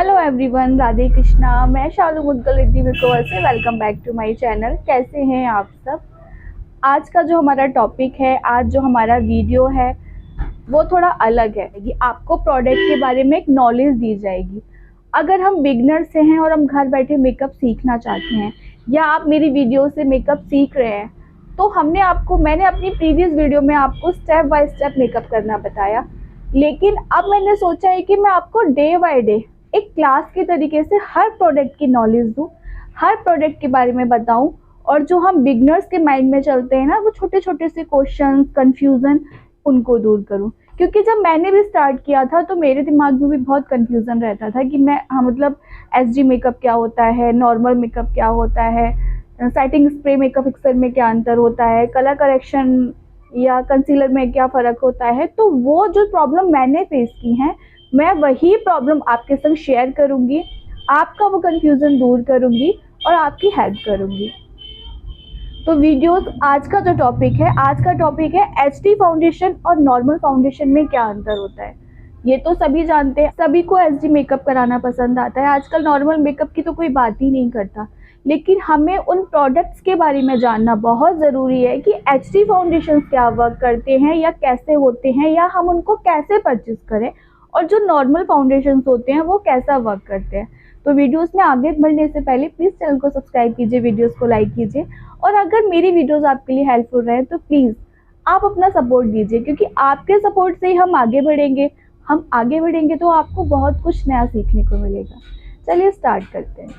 Hello everyone, Radhe Krishna. मैं शालू मुद्गल रिद्धि विकोवर से welcome back to my channel. कैसे हैं आप सब। आज का जो हमारा टॉपिक है, आज जो हमारा वीडियो है वो थोड़ा अलग है कि आपको प्रोडक्ट के बारे में एक नॉलेज दी जाएगी। अगर हम बिगनर से हैं और हम घर बैठे मेकअप सीखना चाहते हैं या आप मेरी वीडियो से मेकअप सीख रहे हैं, तो मैंने अपनी प्रीवियस वीडियो में आपको स्टेप बाय स्टेप मेकअप करना बताया। लेकिन अब मैंने सोचा है कि मैं आपको डे बाय डे एक क्लास के तरीके से हर प्रोडक्ट की नॉलेज दूँ, हर प्रोडक्ट के बारे में बताऊं, और जो हम बिगनर्स के माइंड में चलते हैं ना, वो छोटे छोटे से क्वेश्चन, कंफ्यूजन, उनको दूर करूं। क्योंकि जब मैंने भी स्टार्ट किया था तो मेरे दिमाग में भी बहुत कंफ्यूजन रहता था कि मैं मतलब एसडी मेकअप क्या होता है, नॉर्मल मेकअप क्या होता है, सेटिंग स्प्रे मेकअप फिक्सर में क्या अंतर होता है, कलर करेक्शन या कंसीलर में क्या फ़र्क होता है। तो वो जो प्रॉब्लम मैंने फेस की है, मैं वही प्रॉब्लम आपके संग शेयर करूंगी, आपका वो कंफ्यूजन दूर करूंगी और आपकी हेल्प करूंगी। तो वीडियोस आज का जो टॉपिक है एचडी फाउंडेशन और नॉर्मल फाउंडेशन में क्या अंतर होता है। ये तो सभी जानते हैं, सभी को एचडी मेकअप कराना पसंद आता है। आजकल नॉर्मल मेकअप की तो कोई बात ही नहीं करता, लेकिन हमें उन प्रोडक्ट्स के बारे में जानना बहुत ज़रूरी है कि एचडी फाउंडेशन क्या वर्क करते हैं या कैसे होते हैं, या हम उनको कैसे परचेज करें, और जो नॉर्मल फाउंडेशन होते हैं वो कैसा वर्क करते हैं। तो वीडियोस में आगे बढ़ने से पहले प्लीज़ चैनल को सब्सक्राइब कीजिए, वीडियोस को लाइक कीजिए, और अगर मेरी वीडियोस आपके लिए हेल्पफुल रहे तो प्लीज़ आप अपना सपोर्ट दीजिए, क्योंकि आपके सपोर्ट से ही हम आगे बढ़ेंगे। हम आगे बढ़ेंगे तो आपको बहुत कुछ नया सीखने को मिलेगा। चलिए स्टार्ट करते हैं।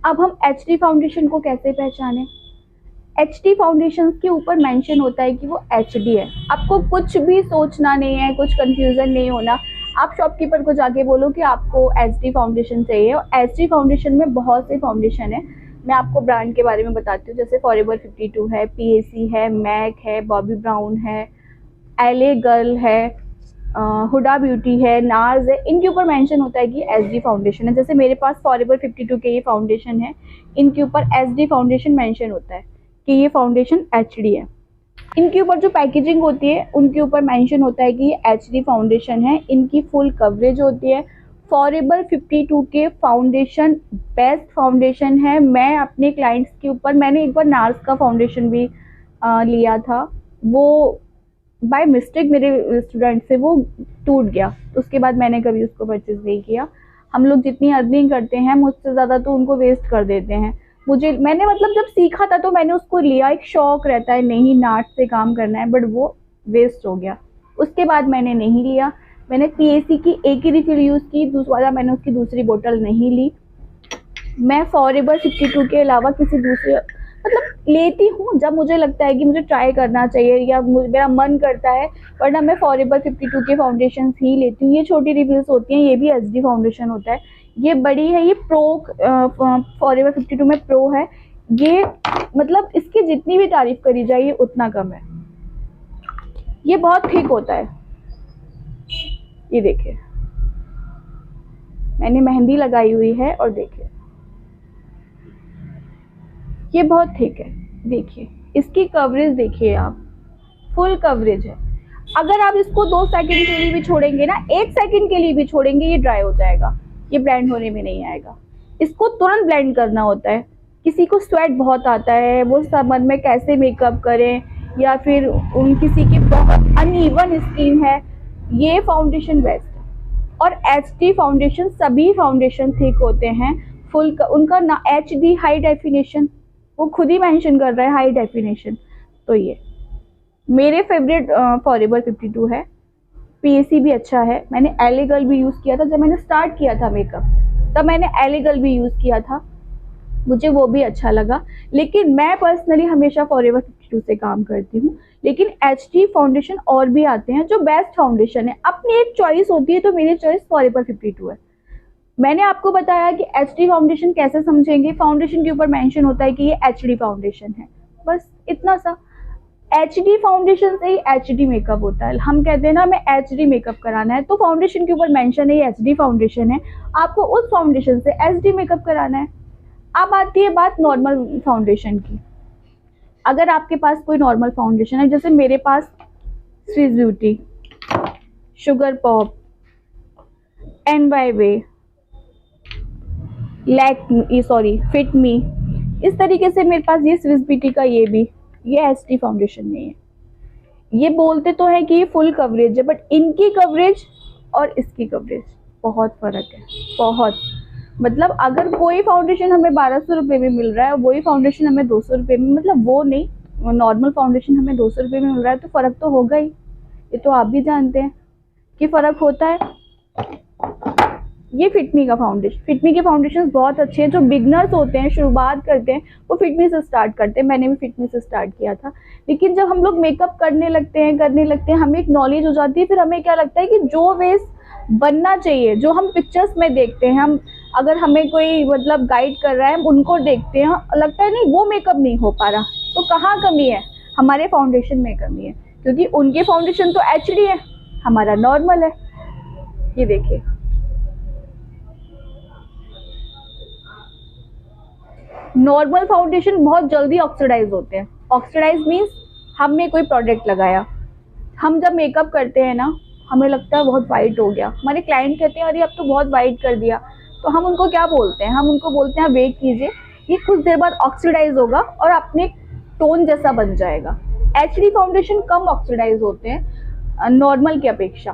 अब हम एचडी फाउंडेशन को कैसे पहचानें। एचडी फाउंडेशन के ऊपर मेंशन होता है कि वो एचडी है। आपको कुछ भी सोचना नहीं है, कुछ कंफ्यूजन नहीं होना। आप शॉपकीपर को जाके बोलो कि आपको एचडी फाउंडेशन चाहिए, और एचडी फाउंडेशन में बहुत से फाउंडेशन है। मैं आपको ब्रांड के बारे में बताती हूँ, जैसे फॉरएवर 52 है, पीएसी है, मैक है, बॉबी ब्राउन है, एलए गर्ल है, हुडा ब्यूटी है, नार्स है। इनके ऊपर मेंशन होता है कि एचडी फाउंडेशन है। जैसे मेरे पास फॉरएवर 52 के ये फाउंडेशन है, इनके ऊपर एचडी फाउंडेशन मेंशन होता है कि ये फाउंडेशन एचडी है। इनके ऊपर जो पैकेजिंग होती है उनके ऊपर मेंशन होता है कि ये एचडी फाउंडेशन है। इनकी फुल कवरेज होती है। फॉरएवर 52 के फाउंडेशन बेस्ट फाउंडेशन है। मैं अपने क्लाइंट्स के ऊपर, मैंने एक बार नार्स का फाउंडेशन भी लिया था, वो बाय मिस्टेक मेरे स्टूडेंट से वो टूट गया। उसके बाद मैंने कभी उसको परचेज नहीं किया। हम लोग जितनी अर्निंग करते हैं, मुझसे ज़्यादा तो उनको वेस्ट कर देते हैं। मैंने मतलब जब सीखा था तो मैंने उसको लिया, एक शौक रहता है नहीं नाट से काम करना है, बट वो वेस्ट हो गया। उसके बाद मैंने नहीं लिया। मैंने पीएसी की एक ही रिफिल यूज़ की, दूसरा मैंने उसकी दूसरी बोतल नहीं ली। मैं फॉरएवर 52 के अलावा किसी दूसरे मतलब लेती हूँ जब मुझे लगता है कि मुझे ट्राई करना चाहिए या मेरा मन करता है, वरना मैं फॉरएवर 52 के फाउंडेशन ही लेती हूँ। ये छोटी रिफिल्स होती हैं, ये भी एचडी फाउंडेशन होता है। ये बड़ी है, ये प्रो फॉरएवर 52 में प्रो है। ये मतलब इसकी जितनी भी तारीफ करी जाए ये उतना कम है। ये बहुत थिक होता है। ये देखिए, मैंने मेहंदी लगाई हुई है और देखिए ये बहुत थिक है। देखिए इसकी कवरेज देखिए आप, फुल कवरेज है। अगर आप इसको 2 सेकंड के लिए भी छोड़ेंगे ना, 1 सेकंड के लिए भी छोड़ेंगे, ये ड्राई हो जाएगा, ये ब्लेंड होने में नहीं आएगा। इसको तुरंत ब्लेंड करना होता है। किसी को स्वेट बहुत आता है, वो समर में कैसे मेकअप करें, या फिर किसी की बहुत अनइवन स्किन है, ये फाउंडेशन बेस्ट है। और एचडी फाउंडेशन, सभी फाउंडेशन थिक होते हैं, फुल उनका ना एचडी हाई डेफिनेशन, वो खुद ही मेंशन कर रहा है हाई डेफिनेशन। तो ये मेरे फेवरेट फॉरएवर 52 है। पीएसी भी अच्छा है। मैंने एलए गर्ल भी यूज़ किया था जब मैंने स्टार्ट किया था मेकअप, तब मैंने एलए गर्ल भी यूज़ किया था, मुझे वो भी अच्छा लगा। लेकिन मैं पर्सनली हमेशा फॉरएवर 52 से काम करती हूँ। लेकिन एचडी फाउंडेशन और भी आते हैं जो बेस्ट फाउंडेशन है। अपनी एक चॉइस होती है, तो मेरी चॉइस फॉरएवर 52 है। मैंने आपको बताया कि एचडी फाउंडेशन कैसे समझेंगे। फाउंडेशन के ऊपर मेंशन होता है कि ये एचडी फाउंडेशन है, बस इतना सा। एचडी फाउंडेशन से ही एचडी मेकअप होता है। हम कहते हैं ना हमें एचडी मेकअप कराना है, तो फाउंडेशन के ऊपर मेंशन है ये एचडी फाउंडेशन है, आपको उस फाउंडेशन से एचडी मेकअप कराना है। अब आती है बात नॉर्मल फाउंडेशन की। अगर आपके पास कोई नॉर्मल फाउंडेशन है, जैसे मेरे पास Swiss Beauty, Sugar Pop, NYWay, Fit Me, इस तरीके से मेरे पास ये स्विस ब्यूटी का ये एचडी फाउंडेशन नहीं है। ये बोलते तो है कि ये फुल कवरेज है, बट इनकी कवरेज और इसकी कवरेज बहुत फ़र्क है, बहुत। मतलब अगर कोई फाउंडेशन हमें 1200 रुपये में मिल रहा है और वही फाउंडेशन हमें 200 रुपये में, मतलब वो नहीं, नॉर्मल फाउंडेशन हमें 200 रुपये में मिल रहा है, तो फ़र्क तो होगा ही। ये तो आप भी जानते हैं कि फ़र्क होता है। ये फिटमी का फाउंडेशन, फिटमी के फाउंडेशन बहुत अच्छे हैं। जो बिगनर्स होते हैं, शुरुआत करते हैं, वो फिटमी से स्टार्ट करते हैं। मैंने भी फिटमी से स्टार्ट किया था, लेकिन जब हम लोग मेकअप करने लगते हैं, हमें एक नॉलेज हो जाती है, फिर हमें क्या लगता है कि जो फेस बनना चाहिए, जो हम पिक्चर्स में देखते हैं, हम अगर हमें कोई मतलब गाइड कर रहा है, हम उनको देखते हैं, लगता है नहीं वो मेकअप नहीं हो पा रहा, तो कहाँ कमी है? हमारे फाउंडेशन में कमी है, क्योंकि उनके फाउंडेशन तो एचडी है, हमारा नॉर्मल है। ये देखिए, नॉर्मल फाउंडेशन बहुत जल्दी ऑक्सीडाइज होते हैं। ऑक्सीडाइज मीन्स हमने कोई प्रोडक्ट लगाया, हम जब मेकअप करते हैं ना, हमें लगता है बहुत वाइट हो गया, हमारे क्लाइंट कहते हैं अरे अब तो बहुत वाइट कर दिया, तो हम उनको क्या बोलते हैं? हम उनको बोलते हैं वेट कीजिए, ये कुछ देर बाद ऑक्सीडाइज होगा और अपने टोन जैसा बन जाएगा। एचडी फाउंडेशन कम ऑक्सीडाइज होते हैं नॉर्मल की अपेक्षा।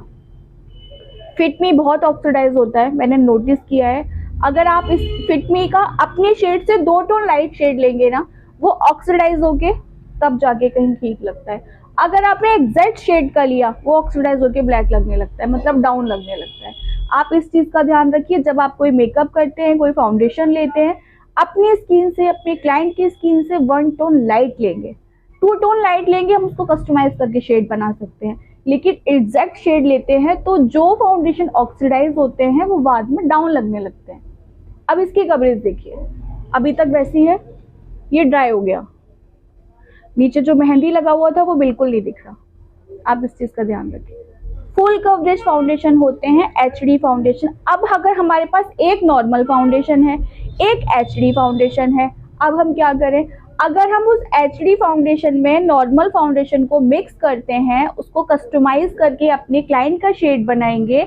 फिटमी बहुत ऑक्सीडाइज होता है, मैंने नोटिस किया है। अगर आप इस फिटमी का अपने शेड से 2 टोन लाइट शेड लेंगे ना, वो ऑक्सीडाइज होके तब जाके कहीं ठीक लगता है। अगर आपने एग्जैक्ट शेड का लिया, वो ऑक्सीडाइज होके ब्लैक लगने लगता है, मतलब डाउन लगने लगता है। आप इस चीज़ का ध्यान रखिए, जब आप कोई मेकअप करते हैं, कोई फाउंडेशन लेते हैं, अपनी स्किन से, अपने क्लाइंट की स्किन से 1 टोन लाइट लेंगे, 2 टोन लाइट लेंगे, हम उसको कस्टमाइज करके शेड बना सकते हैं। लेकिन एग्जैक्ट शेड लेते हैं तो जो फाउंडेशन ऑक्सीडाइज होते हैं वो बाद में डाउन लगने लगते हैं। अब इसकी कवरेज देखिए, अभी तक वैसी है, ये ड्राई हो गया, नीचे जो मेहंदी लगा हुआ था वो बिल्कुल नहीं दिख रहा। आप इस चीज़ का ध्यान रखिए। फुल कवरेज फाउंडेशन होते हैं एचडी फाउंडेशन। अब अगर हमारे पास एक नॉर्मल फाउंडेशन है, एक एचडी फाउंडेशन है, अब हम क्या करें? अगर हम उस एचडी फाउंडेशन में नॉर्मल फाउंडेशन को मिक्स करते हैं, उसको कस्टमाइज करके अपने क्लाइंट का शेड बनाएंगे,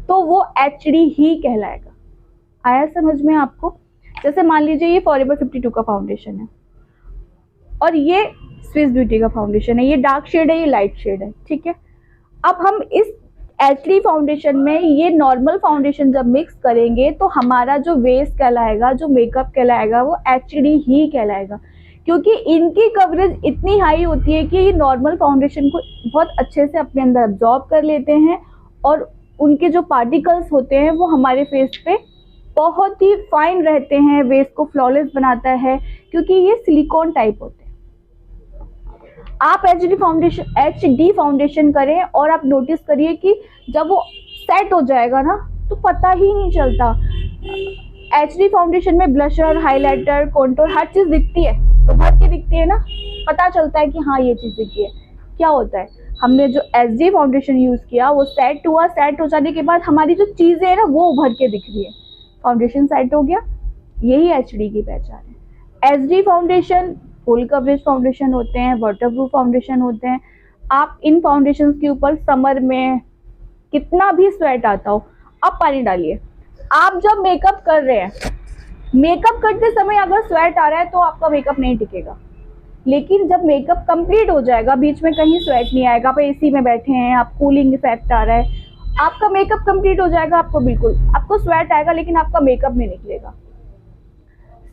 तो वो एचडी ही कहलाएगा। आया समझ में आपको? जैसे मान लीजिए ये फॉरएवर 52 का फाउंडेशन है और ये स्विस ब्यूटी का फाउंडेशन है, ये डार्क शेड है, ये लाइट शेड है, ठीक है। अब हम इस एचडी फाउंडेशन में ये नॉर्मल फाउंडेशन जब मिक्स करेंगे, तो हमारा जो बेस कहलाएगा, जो मेकअप कहलाएगा, वो एचडी ही कहलाएगा, क्योंकि इनकी कवरेज इतनी हाई होती है कि ये नॉर्मल फाउंडेशन को बहुत अच्छे से अपने अंदर अब्जॉर्ब कर लेते हैं और उनके जो पार्टिकल्स होते हैं वो हमारे फेस पे बहुत ही फाइन रहते हैं, बेस को फ्लॉलेस बनाता है, क्योंकि ये सिलिकॉन टाइप होते हैं। आप एचडी फाउंडेशन करें और आप नोटिस करिए कि जब वो सेट हो जाएगा ना, तो पता ही नहीं चलता। एचडी फाउंडेशन में ब्लशर, हाइलाइटर, कॉन्टूर हर चीज़ दिखती है, तो भर के दिखती है ना, पता चलता है कि हाँ ये चीज़ दिखती है। क्या होता है, हमने जो एचडी फाउंडेशन यूज़ किया वो सेट हुआ, सेट हो जाने के बाद हमारी जो चीज़ें हैं ना वो उभर के दिख रही है, फाउंडेशन सेट हो गया, यही एचडी की पहचान है। HD foundation full coverage foundation होते हैं, वाटरप्रूफ फाउंडेशन होते हैं। आप इन फाउंडेशन के ऊपर समर में कितना भी स्वेट आता हो, आप पानी डालिए। आप जब मेकअप कर रहे हैं, मेकअप करते समय अगर स्वेट आ रहा है तो आपका मेकअप नहीं टिकेगा, लेकिन जब मेकअप कंप्लीट हो जाएगा, बीच में कहीं स्वेट नहीं आएगा, आप एसी में बैठे हैं, आप कूलिंग इफेक्ट आ रहा है, आपका मेकअप कंप्लीट हो जाएगा, आपको स्वेट आएगा लेकिन आपका मेकअप नहीं निकलेगा।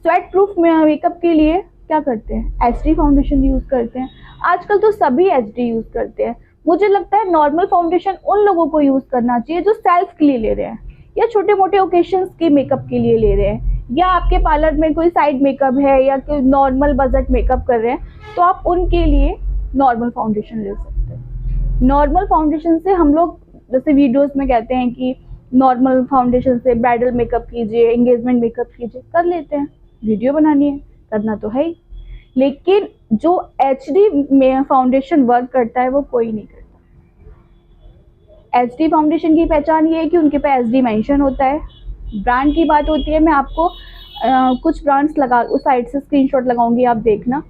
स्वेट प्रूफ मेकअप के लिए क्या करते हैं? एचडी फाउंडेशन यूज़ करते हैं। आजकल तो सभी एचडी यूज़ करते हैं। मुझे लगता है नॉर्मल फाउंडेशन उन लोगों को यूज़ करना चाहिए जो सेल्फ के लिए ले रहे हैं, या छोटे मोटे ओकेशंस के मेकअप के लिए ले रहे हैं, या आपके पार्लर में कोई साइड मेकअप है या कोई नॉर्मल बजट मेकअप कर रहे हैं, तो आप उनके लिए नॉर्मल फाउंडेशन ले सकते हैं। नॉर्मल फाउंडेशन से हम लोग जैसे वीडियोस में कहते हैं कि नॉर्मल फाउंडेशन से ब्राइडल मेकअप कीजिए, एंगेजमेंट मेकअप कीजिए, कर लेते हैं, वीडियो बनानी है, करना तो है ही। लेकिन जो एचडी में फाउंडेशन वर्क करता है वो कोई नहीं करता। एचडी फाउंडेशन की पहचान ये है कि उनके पे एचडी मेंशन होता है। ब्रांड की बात होती है, मैं आपको कुछ ब्रांड्स उस साइड से स्क्रीनशॉट लगाऊंगी, आप देखना।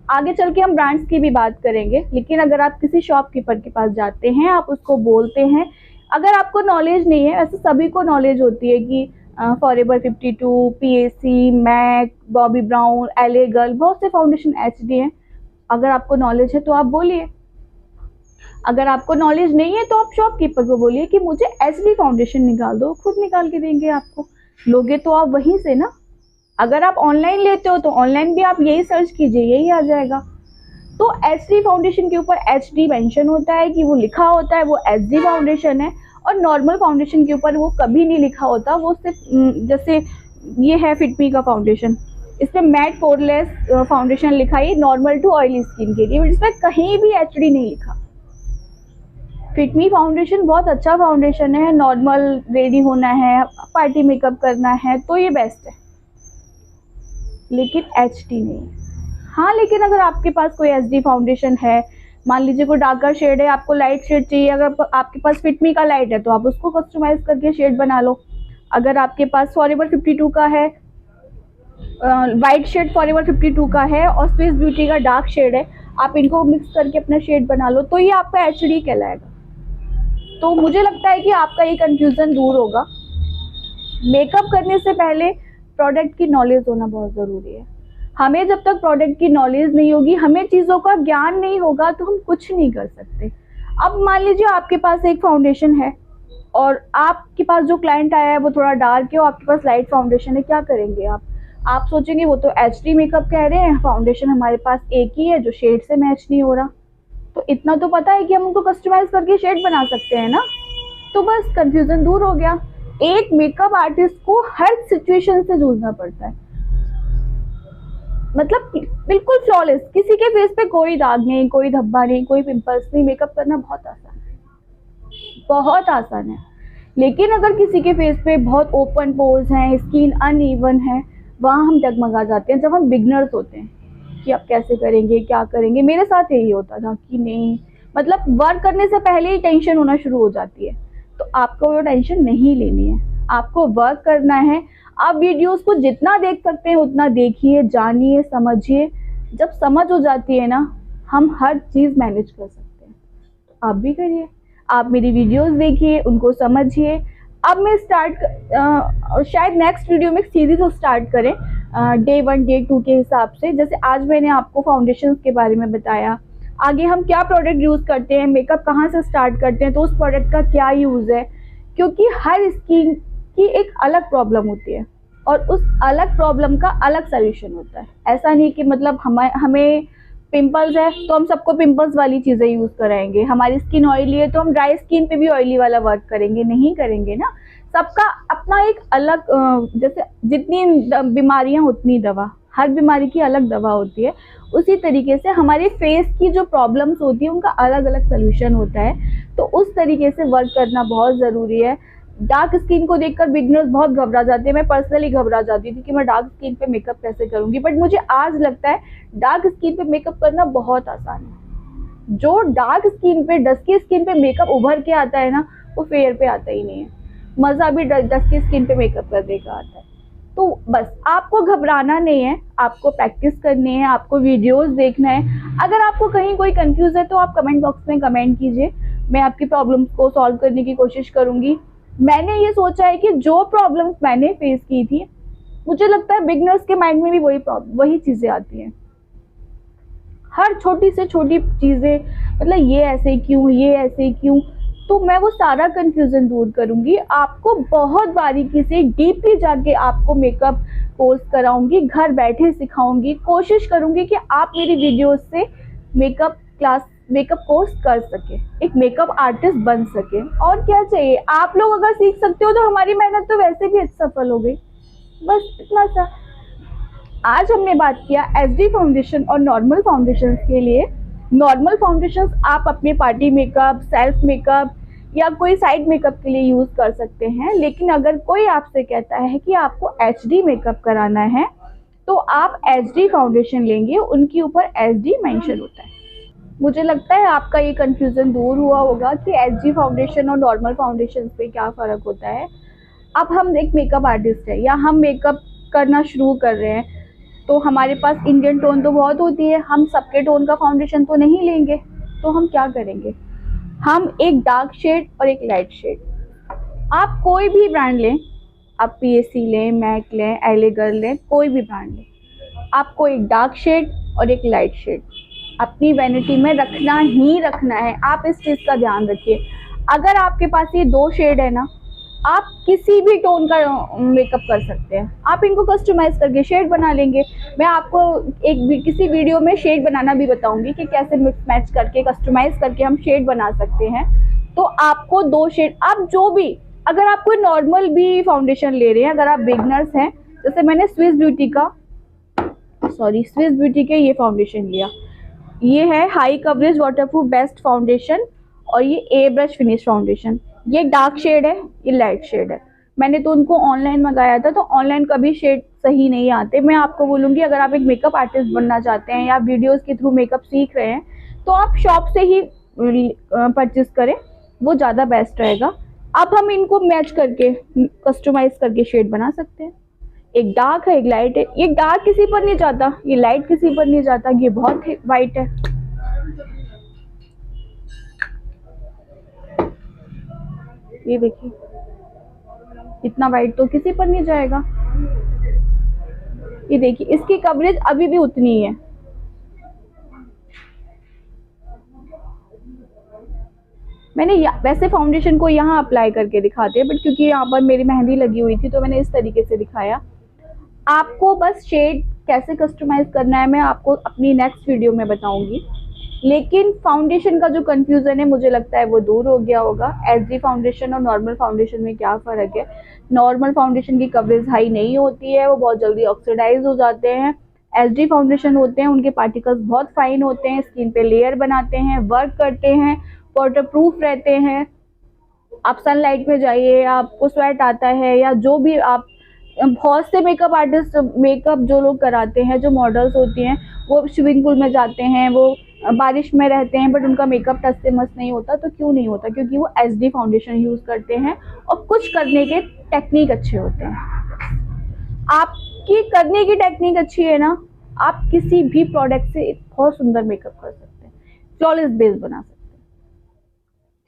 आगे चल के हम ब्रांड्स की भी बात करेंगे, लेकिन अगर आप किसी शॉपकीपर के पास जाते हैं, आप उसको बोलते हैं अगर आपको नॉलेज नहीं है, वैसे सभी को नॉलेज होती है कि forever 52, PAC, MAC, Bobbi Brown, LA girl, बहुत से फाउंडेशन एचडी हैं। अगर आपको नॉलेज है तो आप बोलिए, अगर आपको नॉलेज नहीं है तो आप शॉपकीपर को बोलिए कि मुझे एचडी फाउंडेशन निकाल दो, खुद निकाल के देंगे आपको। लोगे तो आप वहीं से ना। अगर आप ऑनलाइन लेते हो तो ऑनलाइन भी आप यही सर्च कीजिए, यही आ जाएगा। तो एचडी फाउंडेशन के ऊपर एचडी मेंशन होता है कि वो लिखा होता है वो एचडी फाउंडेशन है, और नॉर्मल फाउंडेशन के ऊपर वो कभी नहीं लिखा होता। वो सिर्फ जैसे ये है फिटमी का फाउंडेशन, इसमें मैट पोरलेस फाउंडेशन लिखा है नॉर्मल टू ऑयली स्किन के लिए, इसमें कहीं भी एचडी नहीं लिखा। फिटमी फाउंडेशन बहुत अच्छा फाउंडेशन है, नॉर्मल रेडी होना है, पार्टी मेकअप करना है तो ये बेस्ट है, लेकिन एचडी नहीं। हाँ, लेकिन अगर आपके पास कोई एचडी फाउंडेशन है, मान लीजिए कोई डार्कर शेड है, आपको लाइट शेड चाहिए, अगर आपके पास फिटमी का लाइट है तो आप उसको कस्टमाइज करके शेड बना लो। अगर आपके पास फॉरएवर 52 का है, वाइट शेड फॉरएवर 52 का है और स्विस ब्यूटी का डार्क शेड है, आप इनको मिक्स करके अपना शेड बना लो, तो ये आपका एचडी कहलाएगा। तो मुझे लगता है कि आपका ये कंफ्यूजन दूर होगा। मेकअप करने से पहले प्रोडक्ट की नॉलेज होना बहुत ज़रूरी है। हमें जब तक प्रोडक्ट की नॉलेज नहीं होगी, हमें चीज़ों का ज्ञान नहीं होगा, तो हम कुछ नहीं कर सकते। अब मान लीजिए आपके पास एक फाउंडेशन है और आपके पास जो क्लाइंट आया है वो थोड़ा डार्क है और आपके पास लाइट फाउंडेशन है, क्या करेंगे आप सोचेंगे वो तो एचडी मेकअप कह रहे हैं, फाउंडेशन हमारे पास एक ही है जो शेड से मैच नहीं हो रहा। तो इतना तो पता है कि हम उनको कस्टमाइज करके शेड बना सकते हैं ना। तो बस कंफ्यूजन दूर हो गया। एक मेकअप आर्टिस्ट को हर सिचुएशन से जूझना पड़ता है, मतलब बिल्कुल फ्लॉलेस, किसी के फेस पे कोई दाग नहीं, कोई धब्बा नहीं, कोई पिंपल्स नहीं। मेकअप करना बहुत आसान है, बहुत आसान है। लेकिन अगर किसी के फेस पे बहुत ओपन पोर्स हैं, स्किन अनइवन है, वहाँ हम डगमगा जाते हैं जब हम बिगनर्स होते हैं कि आप कैसे करेंगे, क्या करेंगे। मेरे साथ यही होता था कि नहीं, मतलब वर्क करने से पहले ही टेंशन होना शुरू हो जाती है। तो आपको वो टेंशन नहीं लेनी है, आपको वर्क करना है। आप वीडियोस को जितना देख सकते हैं उतना देखिए, जानिए, समझिए। जब समझ हो जाती है ना, हम हर चीज़ मैनेज कर सकते हैं। तो आप भी करिए, आप मेरी वीडियोस देखिए, उनको समझिए। अब मैं शायद नेक्स्ट वीडियो में सीरीज स्टार्ट करें डे 1 डे 2 के हिसाब से। जैसे आज मैंने आपको फाउंडेशंस के बारे में बताया, आगे हम क्या प्रोडक्ट यूज़ करते हैं, मेकअप कहाँ से स्टार्ट करते हैं, तो उस प्रोडक्ट का क्या यूज़ है, क्योंकि हर स्किन की एक अलग प्रॉब्लम होती है और उस अलग प्रॉब्लम का अलग सोल्यूशन होता है। ऐसा नहीं कि मतलब हमें पिंपल्स है तो हम सबको पिंपल्स वाली चीज़ें यूज़ कराएंगे, हमारी स्किन ऑयली है तो हम ड्राई स्किन पे भी ऑयली वाला वर्क करेंगे, नहीं करेंगे ना। सबका अपना एक अलग, जैसे जितनी बीमारियां उतनी दवा, हर बीमारी की अलग दवा होती है। उसी तरीके से हमारे फेस की जो प्रॉब्लम्स होती है उनका अलग अलग सोल्यूशन होता है। तो उस तरीके से वर्क करना बहुत ज़रूरी है। डार्क स्किन को देखकर बिगनर्स बहुत घबरा जाते हैं, मैं पर्सनली घबरा जाती थी कि मैं डार्क स्किन पे मेकअप कैसे करूंगी, बट मुझे आज लगता है डार्क स्किन पे मेकअप करना बहुत आसान है। जो डार्क स्किन पे, डस्की स्किन पे मेकअप उभर के आता है ना, वो फेयर पे आता ही नहीं है। मज़ा भी डस्की स्किन पे मेकअप करने का आता है। तो बस आपको घबराना नहीं है, आपको प्रैक्टिस करनी है, आपको वीडियोस देखना है। अगर आपको कहीं कोई कंफ्यूज है तो आप कमेंट बॉक्स में कमेंट कीजिए, मैं आपकी प्रॉब्लम्स को सॉल्व करने की कोशिश करूंगी। मैंने ये सोचा है कि जो प्रॉब्लम्स मैंने फेस की थी, मुझे लगता है बिगनर्स के माइंड में भी वही चीज़ें आती हैं। हर छोटी से छोटी चीज़ें, मतलब ये ऐसे क्यों, ये ऐसे क्यों, तो मैं वो सारा कंफ्यूजन दूर करूंगी। आपको बहुत बारीकी से डीपली जाके आपको मेकअप कोर्स कराऊंगी, घर बैठे सिखाऊंगी। कोशिश करूंगी कि आप मेरी वीडियोस से मेकअप कोर्स कर सके, एक मेकअप आर्टिस्ट बन सके। और क्या चाहिए, आप लोग अगर सीख सकते हो तो हमारी मेहनत तो वैसे भी सफल हो गई। बस इतना सा। आज हमने बात किया एचडी फाउंडेशन और नॉर्मल फाउंडेशंस के लिए। नॉर्मल फाउंडेशंस आप अपने पार्टी मेकअप, सेल्फ मेकअप या कोई साइड मेकअप के लिए यूज़ कर सकते हैं। लेकिन अगर कोई आपसे कहता है कि आपको एचडी मेकअप कराना है तो आप एचडी फाउंडेशन लेंगे, उनके ऊपर एचडी मेंशन होता है। मुझे लगता है आपका ये कन्फ्यूज़न दूर हुआ होगा कि एचडी फाउंडेशन और नॉर्मल फाउंडेशन पे क्या फ़र्क होता है। अब हम एक मेकअप आर्टिस्ट है या हम मेकअप करना शुरू कर रहे हैं, तो हमारे पास इंडियन टोन तो बहुत होती है, हम सबके टोन का फाउंडेशन तो नहीं लेंगे, तो हम क्या करेंगे, हम एक डार्क शेड और एक लाइट शेड, आप कोई भी ब्रांड लें, आप PSC लें, मैक लें, एलेगर लें, कोई भी ब्रांड लें, आपको एक डार्क शेड और एक लाइट शेड अपनी वैनिटी में रखना ही रखना है। आप इस चीज़ का ध्यान रखिए। अगर आपके पास ये 2 शेड है ना, आप किसी भी टोन का मेकअप कर सकते हैं। आप इनको कस्टमाइज करके शेड बना लेंगे। मैं आपको किसी वीडियो में शेड बनाना भी बताऊंगी कि कैसे मिक्स मैच करके कस्टमाइज करके हम शेड बना सकते हैं। तो आपको 2 शेड, आप जो भी, अगर आप कोई नॉर्मल भी फाउंडेशन ले रहे हैं, अगर आप बिगनर्स हैं, जैसे मैंने स्विस ब्यूटी के ये फाउंडेशन लिया, ये है high coverage waterproof best foundation और ये ए ब्रश फिनिश फाउंडेशन। ये डार्क शेड है, ये लाइट शेड है। मैंने तो उनको ऑनलाइन मंगाया था, तो ऑनलाइन कभी शेड सही नहीं आते। मैं आपको बोलूँगी अगर आप एक मेकअप आर्टिस्ट बनना चाहते हैं या वीडियोस के थ्रू मेकअप सीख रहे हैं, तो आप शॉप से ही परचेज करें, वो ज़्यादा बेस्ट रहेगा। अब हम इनको मैच करके कस्टमाइज करके शेड बना सकते हैं। एक डार्क है, एक लाइट है। ये डार्क किसी पर नहीं जाता, ये लाइट किसी पर नहीं जाता, ये बहुत वाइट है। ये देखिए, इतना वाइट तो किसी पर नहीं जाएगा। ये देखिए, इसकी कवरेज अभी भी उतनी है। मैंने वैसे फाउंडेशन को यहाँ अप्लाई करके दिखाते हैं, बट क्योंकि यहाँ पर मेरी मेहंदी लगी हुई थी तो मैंने इस तरीके से दिखाया। आपको बस शेड कैसे कस्टमाइज करना है मैं आपको अपनी नेक्स्ट वीडियो में बताऊंगी। लेकिन फाउंडेशन का जो कंफ्यूजन है, मुझे लगता है वो दूर हो गया होगा। SD फाउंडेशन और नॉर्मल फाउंडेशन में क्या फ़र्क है? नॉर्मल फाउंडेशन की कवरेज हाई नहीं होती है, वो बहुत जल्दी ऑक्सीडाइज हो जाते हैं। SD फाउंडेशन होते हैं, उनके पार्टिकल्स बहुत फाइन होते हैं, स्किन पे लेयर बनाते हैं, वर्क करते हैं, वाटरप्रूफ रहते हैं। आप सनलाइट में जाइए, आपको स्वेट आता है या जो भी, आप बहुत से मेकअप आर्टिस्ट, मेकअप जो लोग कराते हैं, जो मॉडल्स होती हैं, वो स्विमिंग पूल में जाते हैं, वो बारिश में रहते हैं, बट उनका मेकअप टस से मस नहीं होता। तो क्यों नहीं होता? क्योंकि वो SD फाउंडेशन यूज़ करते हैं और कुछ करने के टेक्निक अच्छे होते हैं। आपकी करने की टेक्निक अच्छी है ना, आप किसी भी प्रोडक्ट से बहुत सुंदर मेकअप कर सकते हैं, फ्लॉलेस बेस बना सकते हैं।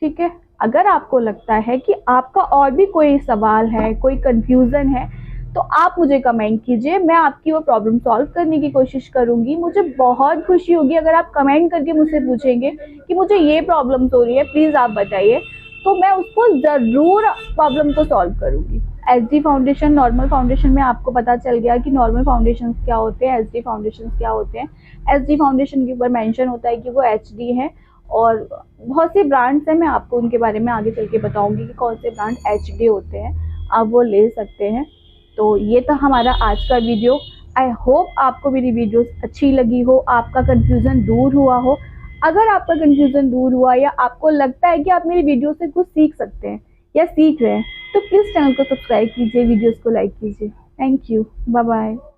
ठीक है, अगर आपको लगता है कि आपका और भी कोई सवाल है, कोई कंफ्यूजन है, तो आप मुझे कमेंट कीजिए, मैं आपकी वो प्रॉब्लम सॉल्व करने की कोशिश करूंगी। मुझे बहुत खुशी होगी अगर आप कमेंट करके मुझसे पूछेंगे कि मुझे ये प्रॉब्लम्स हो रही है, प्लीज़ आप बताइए, तो मैं उसको ज़रूर प्रॉब्लम को सॉल्व करूंगी। SD फाउंडेशन, नॉर्मल फाउंडेशन में आपको पता चल गया कि नॉर्मल फाउंडेशन क्या होते हैं, SD फाउंडेशन क्या होते हैं। SD फाउंडेशन के ऊपर मेंशन होता है कि वो HD है, और बहुत से ब्रांड्स हैं, मैं आपको उनके बारे में आगे चल के बताऊंगी कि कौन से ब्रांड HD होते हैं, आप वो ले सकते हैं। तो ये था हमारा आज का वीडियो। आई होप आपको मेरी वीडियोस अच्छी लगी हो, आपका कन्फ्यूज़न दूर हुआ हो। अगर आपका कन्फ्यूज़न दूर हुआ या आपको लगता है कि आप मेरी वीडियो से कुछ सीख सकते हैं या सीख रहे हैं, तो प्लीज़ चैनल को सब्सक्राइब कीजिए, वीडियोस को लाइक कीजिए। Thank you, bye bye.